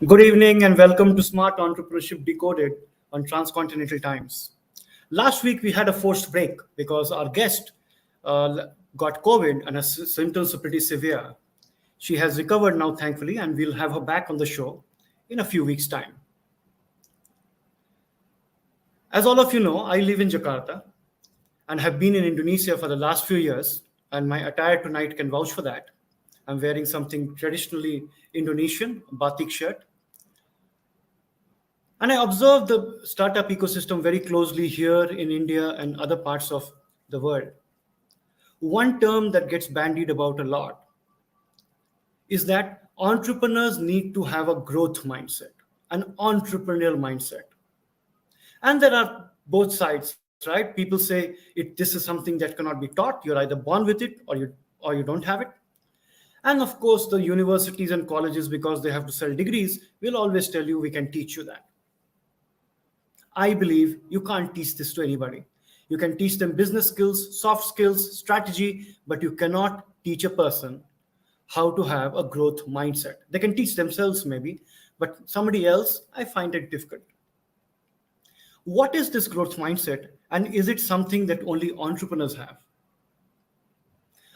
Good evening and welcome to Smart Entrepreneurship Decoded on Transcontinental Times. Last week we had a forced break because our guest got COVID and her symptoms are pretty severe. She has recovered now, thankfully, and we'll have her back on the show in a few weeks' time. As all of you know, I live in Jakarta and have been in Indonesia for the last few years, and my attire tonight can vouch for that. I'm wearing something traditionally Indonesian, batik shirt. And I observe the startup ecosystem very closely here in India and other parts of the world. One term that gets bandied about a lot is that entrepreneurs need to have a growth mindset, an entrepreneurial mindset. And there are both sides, right? People say this is something that cannot be taught. You're either born with it or you don't have it. And of course, the universities and colleges, because they have to sell degrees, will always tell you we can teach you that. I believe you can't teach this to anybody. You can teach them business skills, soft skills, strategy, but you cannot teach a person how to have a growth mindset. They can teach themselves maybe, but somebody else, I find it difficult. What is this growth mindset, and is it something that only entrepreneurs have?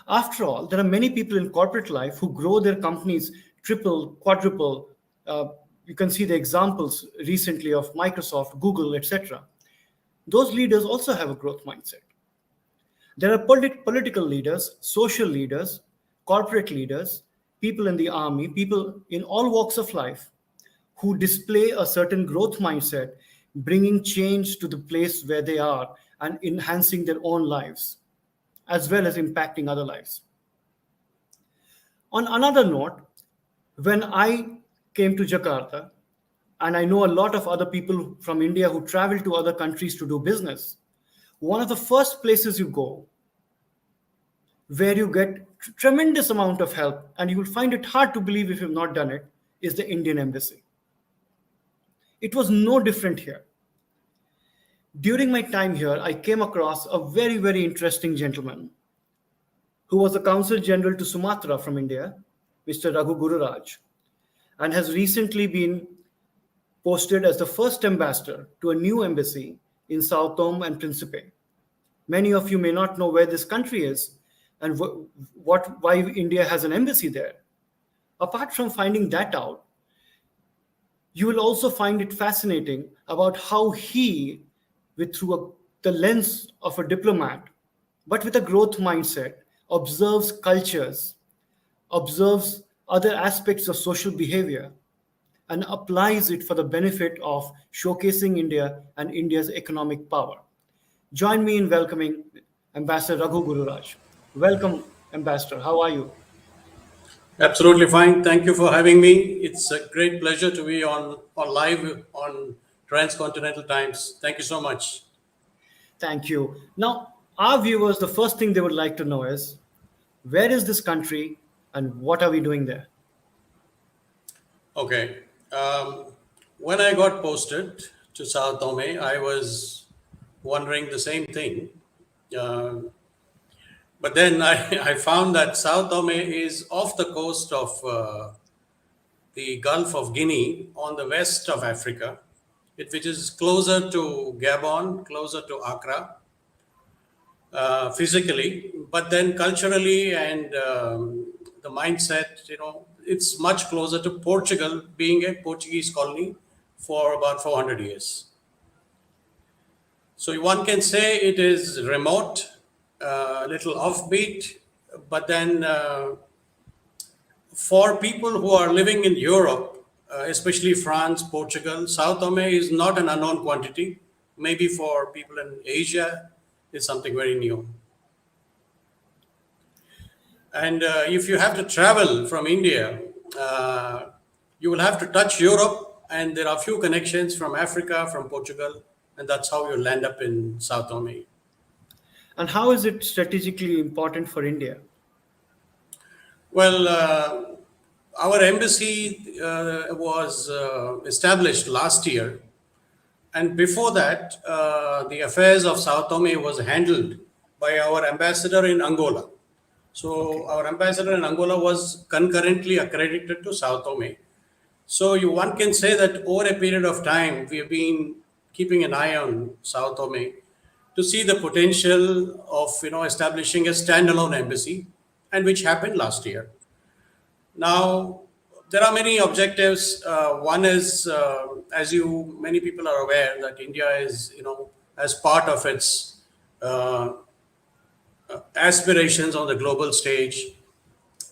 After all, there are many people in corporate life who grow their companies triple, quadruple. You can see the examples recently of Microsoft, Google, etc. Those leaders also have a growth mindset. There are political leaders, social leaders, corporate leaders, people in the army, people in all walks of life who display a certain growth mindset, bringing change to the place where they are and enhancing their own lives, as well as impacting other lives. On another note, when I came to Jakarta, and I know a lot of other people from India who travel to other countries to do business, one of the first places you go where you get tremendous amount of help, and you will find it hard to believe if you've not done it, is the Indian Embassy. It was no different here. During my time here, I came across a very, very interesting gentleman who was the Consul General to Sumatra from India, Mr. Raghu Gururaj, and has recently been posted as the first ambassador to a new embassy in Sao Tome and Principe. Many of you may not know where this country is and why India has an embassy there. Apart from finding that out, you will also find it fascinating about how he, through the lens of a diplomat, but with a growth mindset, observes cultures, observes other aspects of social behavior, and applies it for the benefit of showcasing India and India's economic power. Join me in welcoming Ambassador Raghu Gururaj. Welcome, Ambassador. How are you? Absolutely fine. Thank you for having me. It's a great pleasure to be on live on Transcontinental Times. Thank you so much. Thank you. Now, our viewers, the first thing they would like to know is, where is this country and what are we doing there? Okay. When I got posted to Sao Tome, I was wondering the same thing. But then I found that Sao Tome is off the coast of the Gulf of Guinea on the west of Africa, which is closer to Gabon, closer to Accra, physically, but then culturally and the mindset, it's much closer to Portugal, being a Portuguese colony for about 400 years. So one can say it is remote, a little offbeat, but then for people who are living in Europe, especially France, Portugal, Sao Tome is not an unknown quantity. Maybe for people in Asia, it's something very new. And if you have to travel from India, you will have to touch Europe, and there are few connections from Africa, from Portugal, and that's how you land up in Sao Tome. And how is it strategically important for India? Well, our embassy was established last year. And before that, the affairs of Sao Tome was handled by our ambassador in Angola. So our ambassador in Angola was concurrently accredited to Sao Tome. So one can say that over a period of time, we have been keeping an eye on Sao Tome to see the potential of establishing a standalone embassy, and which happened last year. Now, there are many objectives. One is, as you many people are aware, that India is as part of its uh, aspirations on the global stage,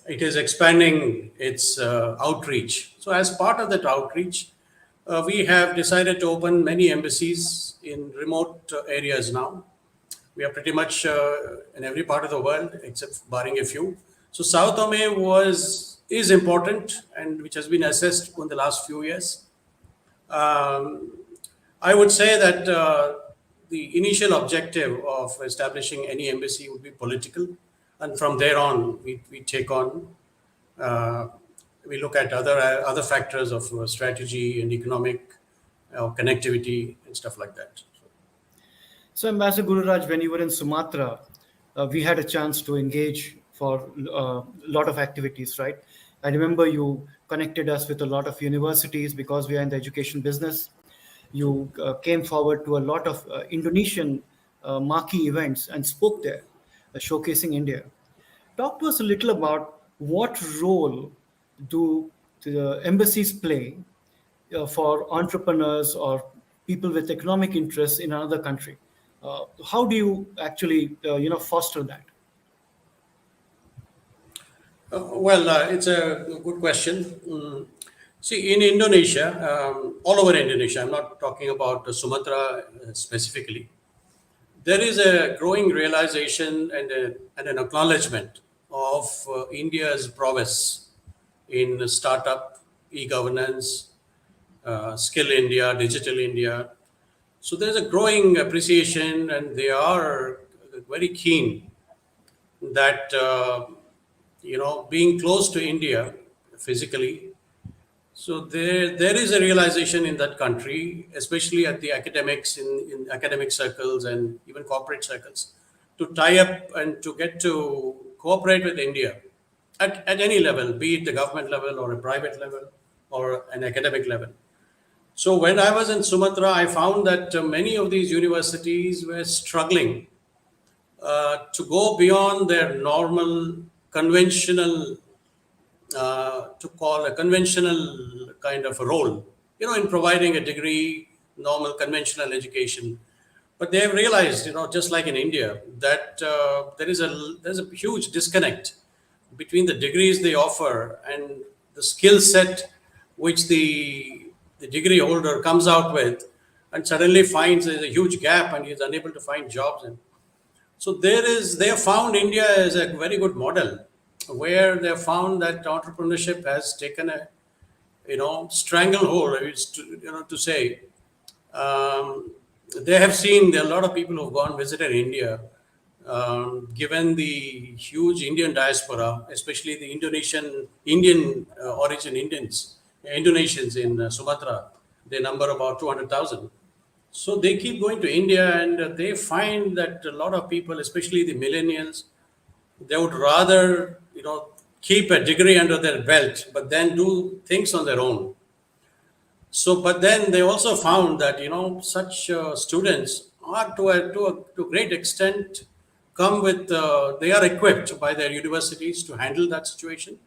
it is expanding its outreach. So, as part of that outreach, we have decided to open many embassies in remote areas now. We are pretty much in every part of the world except barring a few. So, Sao Tome is important and which has been assessed in the last few years. Um, I would say that the initial objective of establishing any embassy would be political, and from there on, we take on, uh, we look at other factors of strategy and economic connectivity and stuff like that. So, Ambassador Gururaj, when you were in Sumatra, we had a chance to engage for a lot of activities, right? I remember you connected us with a lot of universities because we are in the education business. You came forward to a lot of Indonesian marquee events and spoke there, showcasing India. Talk to us a little about what role do the embassies play for entrepreneurs or people with economic interests in another country. How do you actually foster that? It's a good question. See, in Indonesia, all over Indonesia, I'm not talking about Sumatra specifically, there is a growing realization and an acknowledgement of India's prowess in startup, e-governance, skill India, digital India. So there's a growing appreciation, and they are very keen that being close to India physically. So there is a realization in that country, especially at the academics in academic circles and even corporate circles, to tie up and to get to cooperate with India at any level, be it the government level or a private level or an academic level. So when I was in Sumatra, I found that many of these universities were struggling to go beyond their normal conventional to call a conventional kind of a role, in providing a degree, normal conventional education. But they have realized, just like in India, that there's a huge disconnect between the degrees they offer and the skill set which the degree holder comes out with, and suddenly finds there's a huge gap and he's unable to find jobs. And so they have found India as a very good model, where they have found that entrepreneurship has taken a stranglehold. It's to say, um, they have seen there are a lot of people who've gone visited India, given the huge Indian diaspora, especially the Indian origin Indonesians in Sumatra. They number about 200,000. So they keep going to India, and they find that a lot of people, especially the millennials, they would rather keep a degree under their belt, but then do things on their own. So, but then they also found that such students are to a great extent come with they are equipped by their universities to handle that situation,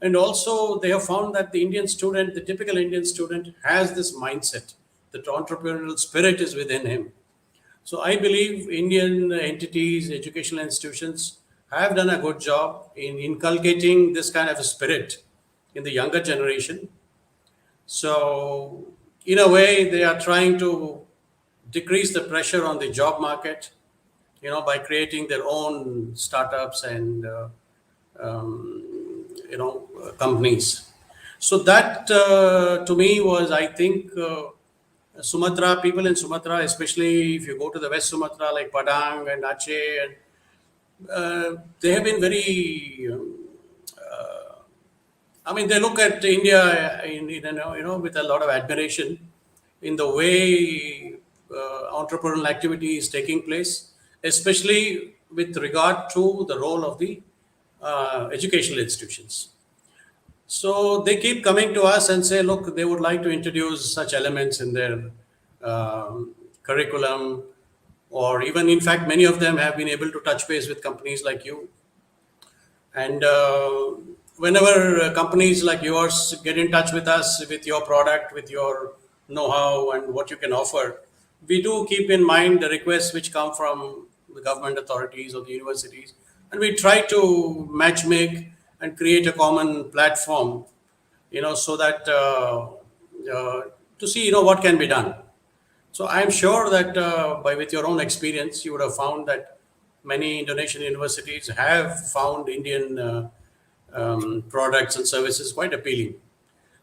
and also they have found that the typical Indian student, has this mindset that entrepreneurial spirit is within him. So I believe Indian entities, educational institutions have done a good job in inculcating this kind of a spirit in the younger generation. So, in a way, they are trying to decrease the pressure on the job market, by creating their own startups and companies. So that to me was, I think, Sumatra people in Sumatra, especially if you go to the West Sumatra like Padang and Aceh, and they have been very I mean, they look at India with a lot of admiration in the way entrepreneurial activity is taking place, especially with regard to the role of the educational institutions. So they keep coming to us and say, look, they would like to introduce such elements in their curriculum, or even, in fact, many of them have been able to touch base with companies like you. And whenever companies like yours get in touch with us with your product, with your know-how and what you can offer, we do keep in mind the requests which come from the government authorities or the universities, and we try to match make and create a common platform, so that to see, what can be done. So I'm sure that by with your own experience, you would have found that many Indonesian universities have found Indian products and services quite appealing.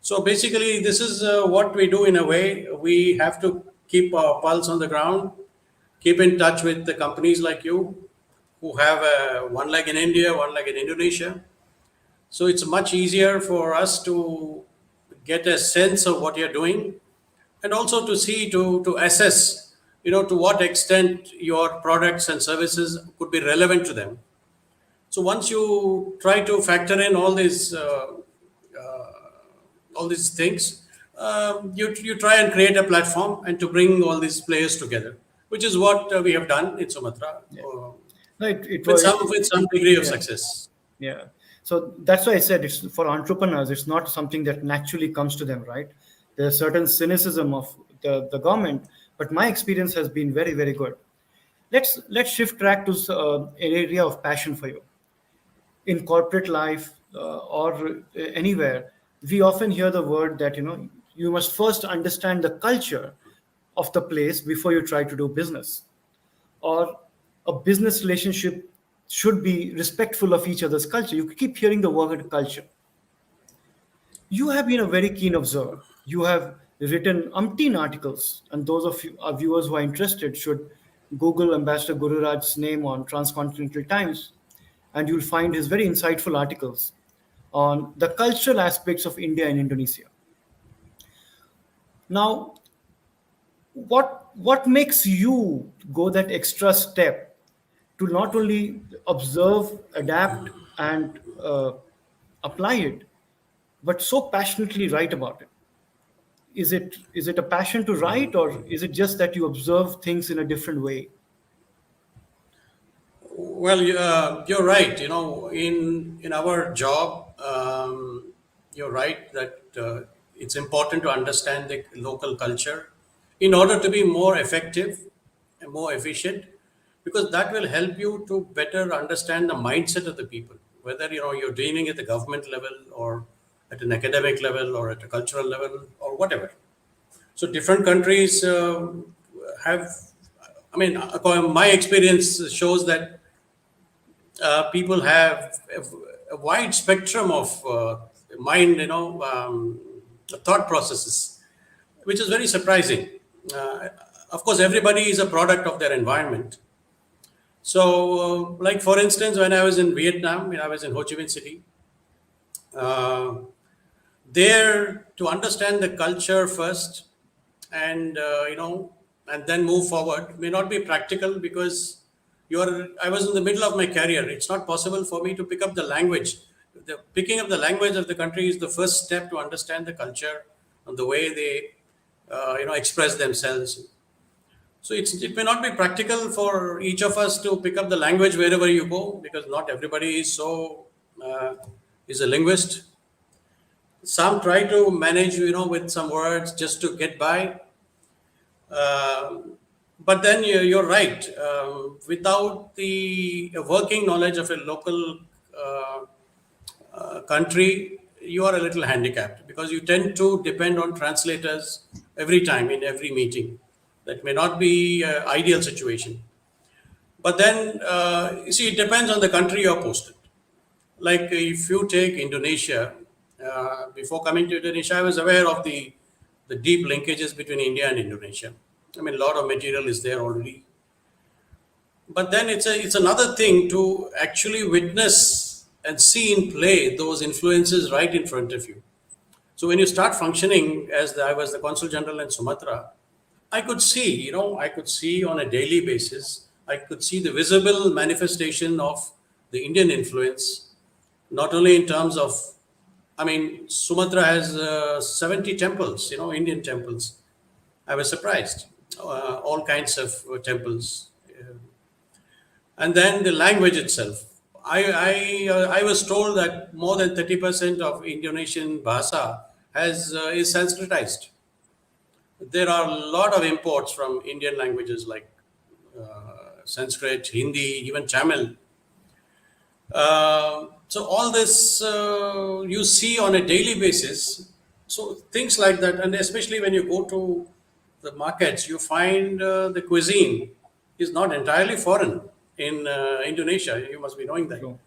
So basically, this is what we do in a way. We have to keep our pulse on the ground, keep in touch with the companies like you who have one leg in India, one leg in Indonesia. So it's much easier for us to get a sense of what you're doing, and also to see, to assess, to what extent your products and services could be relevant to them. So once you try to factor in all these things, you try and create a platform and to bring all these players together, which is what we have done in Sumatra, Yeah. No, it with was, some degree of yeah. success. Yeah. So that's why I said it's for entrepreneurs, it's not something that naturally comes to them, right? There's certain cynicism of the government, but my experience has been very, very good. Let's shift track to an area of passion for you. In corporate life or anywhere, we often hear the word that you must first understand the culture of the place before you try to do business, or a business relationship should be respectful of each other's culture. You keep hearing the word culture. You have been a very keen observer. You have written umpteen articles, and those of you, our viewers who are interested should Google Ambassador Gururaj's name on Transcontinental Times, and you'll find his very insightful articles on the cultural aspects of India and Indonesia. Now, what makes you go that extra step to not only observe, adapt, and apply it, but so passionately write about it? Is it a passion to write, or is it just that you observe things in a different way? Well, you're right. In our job, you're right that it's important to understand the local culture in order to be more effective and more efficient, because that will help you to better understand the mindset of the people, whether you're dealing at the government level, or at an academic level, or at a cultural level, or whatever. So different countries have. I mean, my experience shows that people have a wide spectrum of mind, thought processes, which is very surprising. Of course, everybody is a product of their environment. So, like for instance, when I was in Vietnam, when I was in Ho Chi Minh City, uh, there, to understand the culture first, and and then move forward, may not be practical, because you're I was in the middle of my career. It's not possible for me to pick up the language. The picking up the language of the country is the first step to understand the culture and the way they express themselves. So it may not be practical for each of us to pick up the language wherever you go, because not everybody uh, is a linguist. Some try to manage, with some words just to get by. But then you're right. Without the working knowledge of a local uh, country, you are a little handicapped, because you tend to depend on translators every time in every meeting. That may not be an ideal situation. But then, you see, it depends on the country you're posted. Like if you take Indonesia, before coming to Indonesia, I was aware of the deep linkages between India and Indonesia. I mean, a lot of material is there already. But then it's another thing to actually witness and see in play those influences right in front of you. So when you start functioning as I was the consul general in Sumatra, I could see on a daily basis, I could see the visible manifestation of the Indian influence, not only in terms of I mean, Sumatra has 70 temples, Indian temples. I was surprised. All kinds of temples. And then the language itself. I was told that more than 30% of Indonesian Bahasa is Sanskritized. There are a lot of imports from Indian languages like Sanskrit, Hindi, even Tamil. So all this you see on a daily basis. So things like that, and especially when you go to the markets, you find the cuisine is not entirely foreign in Indonesia. You must be knowing that. True.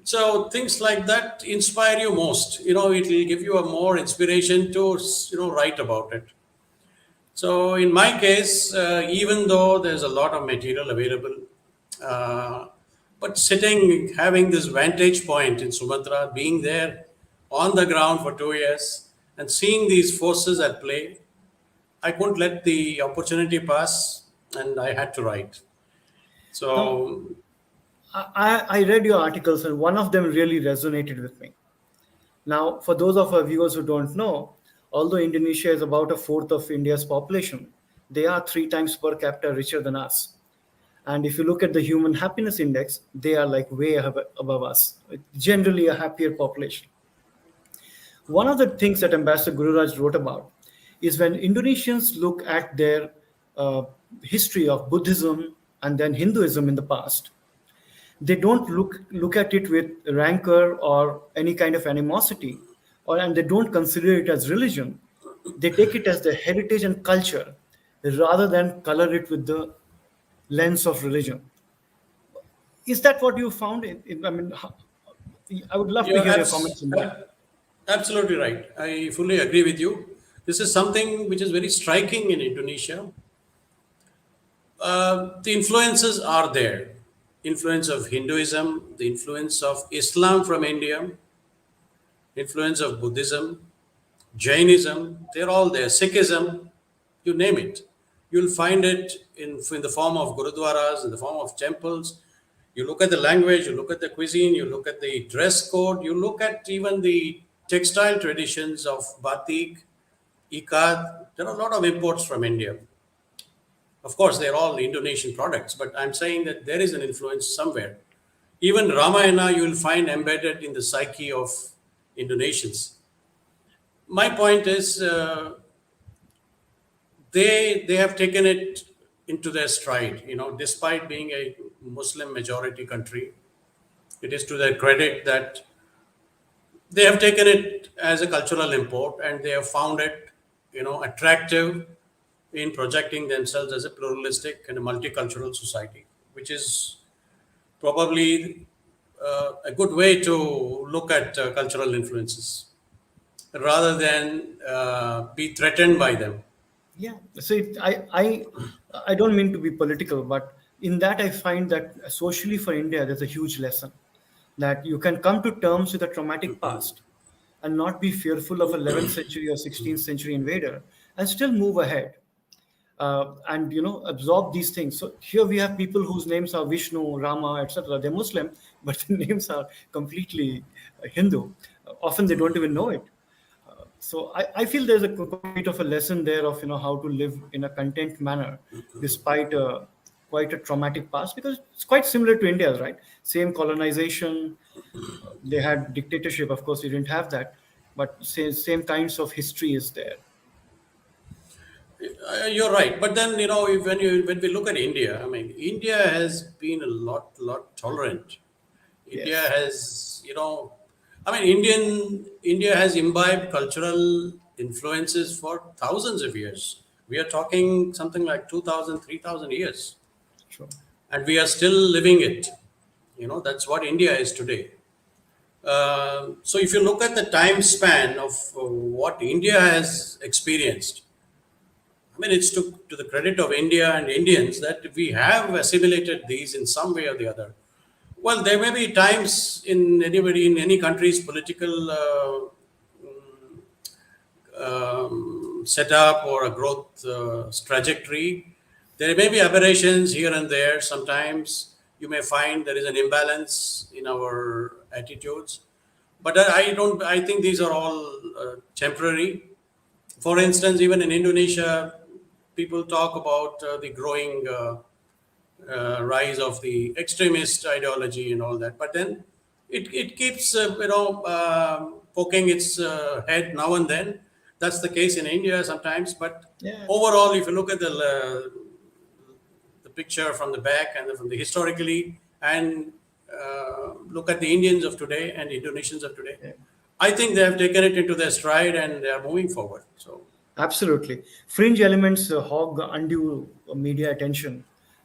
So things like that inspire you most. It will give you a more inspiration to write about it. So in my case, even though there's a lot of material available, uh, but sitting, having this vantage point in Sumatra, being there on the ground for 2 years and seeing these forces at play, I couldn't let the opportunity pass, and I had to write. Now, So I read your articles, and one of them really resonated with me. Now, for those of our viewers who don't know, although Indonesia is about a fourth of India's population, they are three times per capita richer than us. And if you look at the human happiness index, they are like way above us, generally a happier population. One of the things that Ambassador Gururaj wrote about is when Indonesians look at their uh, history of Buddhism and then Hinduism in the past, they don't look at it with rancor or any kind of animosity, and they don't consider it as religion. They take it as the heritage and culture rather than color it with the lens of religion. Is that what you found? I mean, I would love to you're hear your comments on that. absolutely right. I fully agree with you. This is something which is very striking in Indonesia. The influences are there. Influence of Hinduism, the influence of Islam from India, influence of Buddhism, Jainism, they're all there. Sikhism, you name it. You'll find it in the form of gurudwaras, in the form of temples. You look at the language, you look at the cuisine, you look at the dress code, you look at even the textile traditions of batik, ikat. There are a lot of imports from India. Of course, they're all Indonesian products, but I'm saying that there is an influence somewhere. Even Ramayana, you will find embedded in the psyche of Indonesians. My point is, they have taken it into their stride. Despite being a Muslim majority country, it is to their credit that they have taken it as a cultural import, and they have found it, attractive in projecting themselves as a pluralistic and a multicultural society, which is probably a good way to look at cultural influences rather than be threatened by them. Yeah. So I don't mean to be political, but in that I find that socially for India, there's a huge lesson that you can come to terms with a traumatic past and not be fearful of 11th century or 16th century invader and still move ahead, and absorb these things. So here we have people whose names are Vishnu, Rama, etc. They're Muslim, but the names are completely Hindu. Often they don't even know it. So I feel there's a bit of a lesson there of how to live in a content manner despite quite a traumatic past, because it's quite similar to India's, right? Same colonization, they had dictatorship. Of course, we didn't have that, but same kinds of history is there. You're right, but then when we look at India, I mean, India has been a lot tolerant. India Yes, has, I mean, India has imbibed cultural influences for thousands of years. We are talking something like 2,000, 3,000 years, true. and we are still living it. That's what India is today. So if you look at the time span of what India has experienced, I mean, it's to the credit of India and Indians that we have assimilated these in some way or the other. Well, there may be times in any country's political setup or a growth trajectory. There may be aberrations here and there. Sometimes you may find there is an imbalance in our attitudes. But I don't. I think these are all temporary. For instance, even in Indonesia, people talk about the growing rise of the extremist ideology and all that. But then it keeps poking its head now and then. That's the case in India sometimes. But Yeah, overall, if you look at the picture from the back and from the historically, and look at the Indians of today and Indonesians of today, yeah. I think they have taken it into their stride and they are moving forward. So Absolutely. Fringe elements hog undue media attention,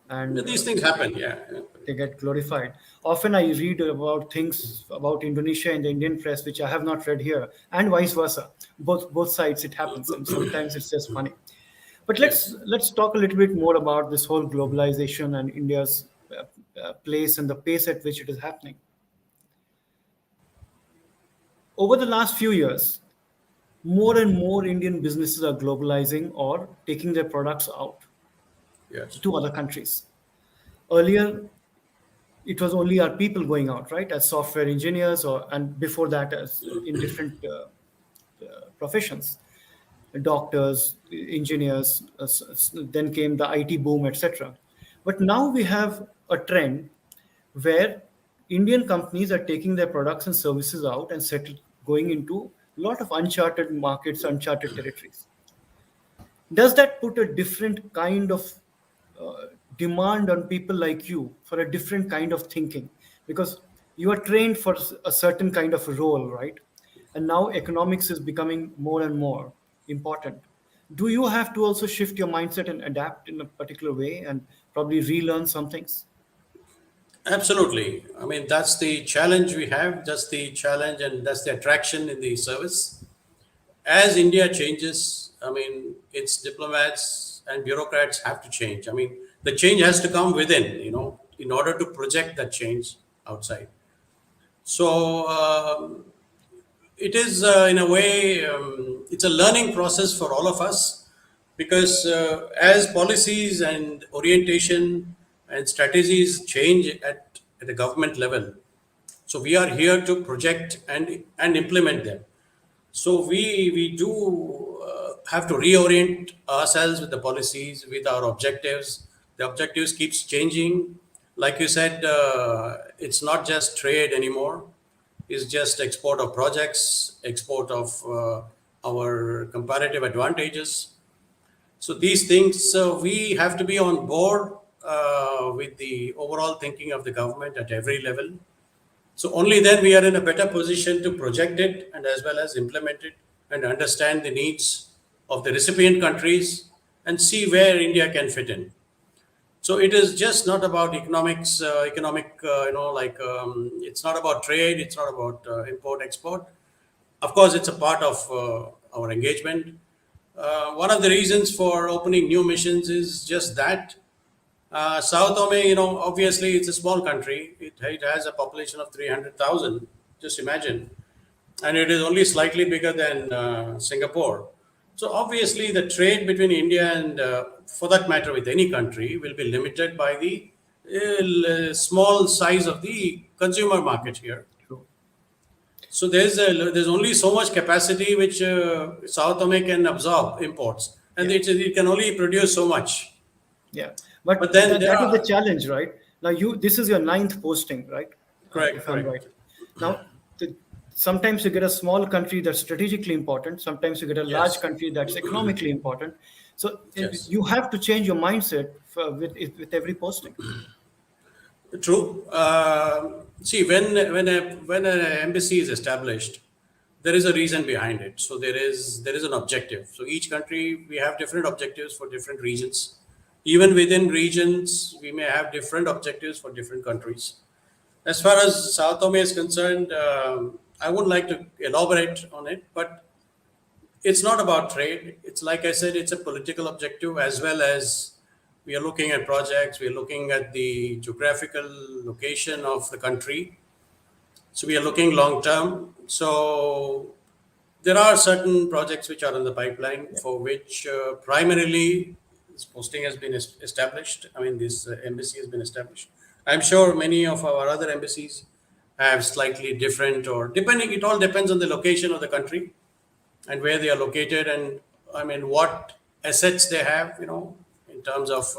and these things happen. Yeah. they get glorified. Often I read about things about Indonesia in the Indian press which I have not read here, and vice versa. Both sides it happens, and sometimes it's just funny. But Yes. let's talk a little bit more about this whole globalization and India's place and the pace at which it is happening. Over the last few years, more and more Indian businesses are globalizing or taking their products out Yes. to other countries. Earlier, it was only our people going out, right, as software engineers, or and before that, as in different professions, doctors, engineers. Then came the IT boom, etc. But now we have a trend where Indian companies are taking their products and services out and going into a lot of uncharted markets, uncharted territories. Does that put a different kind of uh, demand on people like you for a different kind of thinking? Because you are trained for a certain kind of role, right? And now economics is becoming more and more important. Do you have to also shift your mindset and adapt in a particular way and probably relearn some things? Absolutely. I mean, that's the challenge we have. That's the challenge, and that's the attraction in the service. As India changes, I mean, its diplomats and bureaucrats have to change. I mean, the change has to come within, in order to project that change outside. So it is, in a way, it's a learning process for all of us because as policies and orientation and strategies change at the government level, so we are here to project and implement them. So we do have to reorient ourselves with the policies, with our objectives. The objectives keeps changing. Like you said, it's not just trade anymore. It's just export of projects, export of our comparative advantages. So these things, we have to be on board with the overall thinking of the government at every level. So only then we are in a better position to project it and as well as implement it and understand the needs of the recipient countries and see where India can fit in. So it is just not about economics, it's not about trade, it's not about import export. Of course, it's a part of our engagement. One of the reasons for opening new missions is just that Sao Tome, obviously it's a small country. It has a population of 300,000. Just imagine, and it is only slightly bigger than Singapore. So obviously, the trade between India and, for that matter, with any country, will be limited by the small size of the consumer market here. True. So there's only so much capacity which Sao Tome can absorb imports, and Yeah. it can only produce so much. Yeah, but But then there that is the are challenge, right? Now, this is your ninth posting, right? correct, If I'm right. correct. Now, sometimes you get a small country that's strategically important. Sometimes you get a large Yes, country that's economically important. So yes, you have to change your mindset with every posting. true. See, when an embassy is established, there is a reason behind it. So there is an objective. So each country we have different objectives for different regions. Even within regions, we may have different objectives for different countries. As far as Sao Tome is concerned, I would like to elaborate on it, but it's not about trade. It's like I said, it's a political objective as well as we are looking at projects, we are looking at the geographical location of the country. So we are looking long term. So there are certain projects which are in the pipeline Yeah. for which primarily this posting has been established. I mean, this embassy has been established. I'm sure many of our other embassies have slightly different, or depending, it all depends on the location of the country and where they are located, and I mean what assets they have, in terms of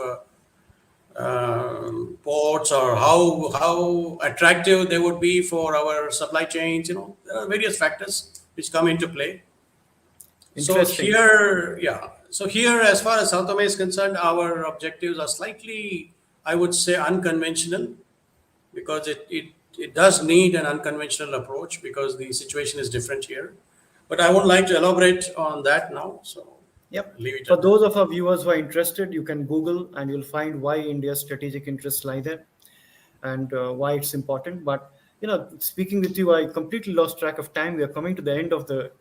ports, or how attractive they would be for our supply chains. There are various factors which come into play. So Interesting. here, yeah. So here, as far as South Tome is concerned, our objectives are slightly, I would say, unconventional, because it does need an unconventional approach because the situation is different here. But I would like to elaborate on that now. So Yep. leave it For at that. those of our viewers who are interested, you can Google and you'll find why India's strategic interests lie there and why it's important. But speaking with you, I completely lost track of time. We are coming to the end of the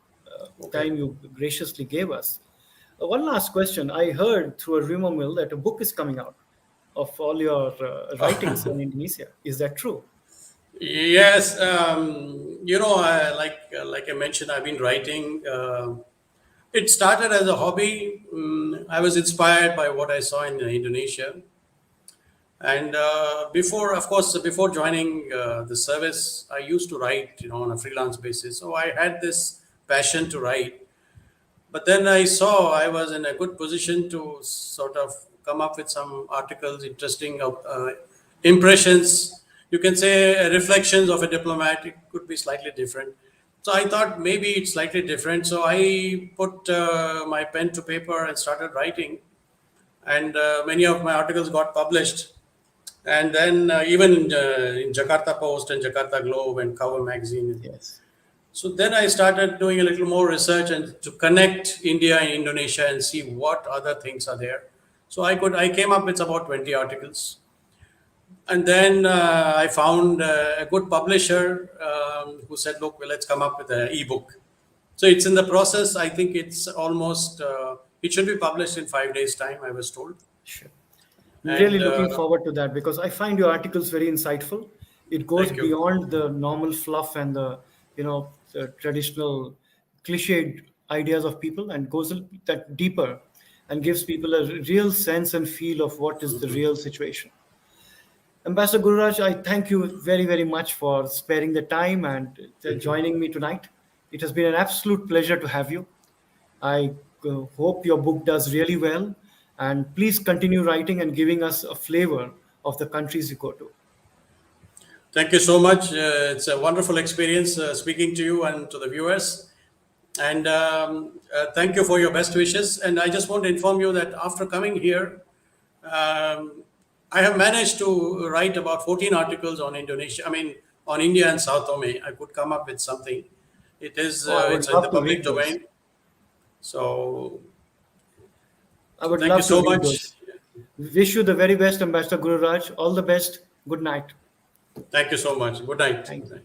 Okay. time you graciously gave us. One last question. I heard through a rumor mill that a book is coming out of all your writings on Indonesia. Is that true? Yes, like I mentioned, I've been writing. It started as a hobby. I was inspired by what I saw in Indonesia, and before, of course, before joining the service, I used to write, on a freelance basis. So I had this passion to write. But then I saw I was in a good position to sort of come up with some articles, interesting impressions. You can say reflections of a diplomat. It could be slightly different. So I thought maybe it's slightly different. So I put my pen to paper and started writing. And many of my articles got published. And then even in Jakarta Post and Jakarta Globe and Cover Magazine. Yes. So then I started doing a little more research and to connect India and Indonesia and see what other things are there. So I came up with about 20 articles, and then I found a good publisher who said, "Look, well, let's come up with an ebook." So it's in the process. I think it's almost it should be published in 5 days' time, I was told. Sure. Really And looking forward to that because I find your articles very insightful. It goes thank you. beyond the normal fluff and the traditional cliched ideas of people and goes that deeper and gives people a real sense and feel of what is the real situation. Ambassador Gururaj, I thank you very, very much for sparing the time and Thank you. joining me tonight. It has been an absolute pleasure to have you. I hope your book does really well. And please continue writing and giving us a flavor of the countries you go to. Thank you so much. It's a wonderful experience speaking to you and to the viewers. And thank you for your best wishes. And I just want to inform you that after coming here, I have managed to write about 14 articles on Indonesia. I mean, on India and Sao Tome. I could come up with something. Oh, I would It's in the love to public read those. domain. So, I so would thank you love to so read much. those. Wish you the very best, Ambassador Gururaj. All the best. Good night. Thank you so much. Good night. Thank Good you. night.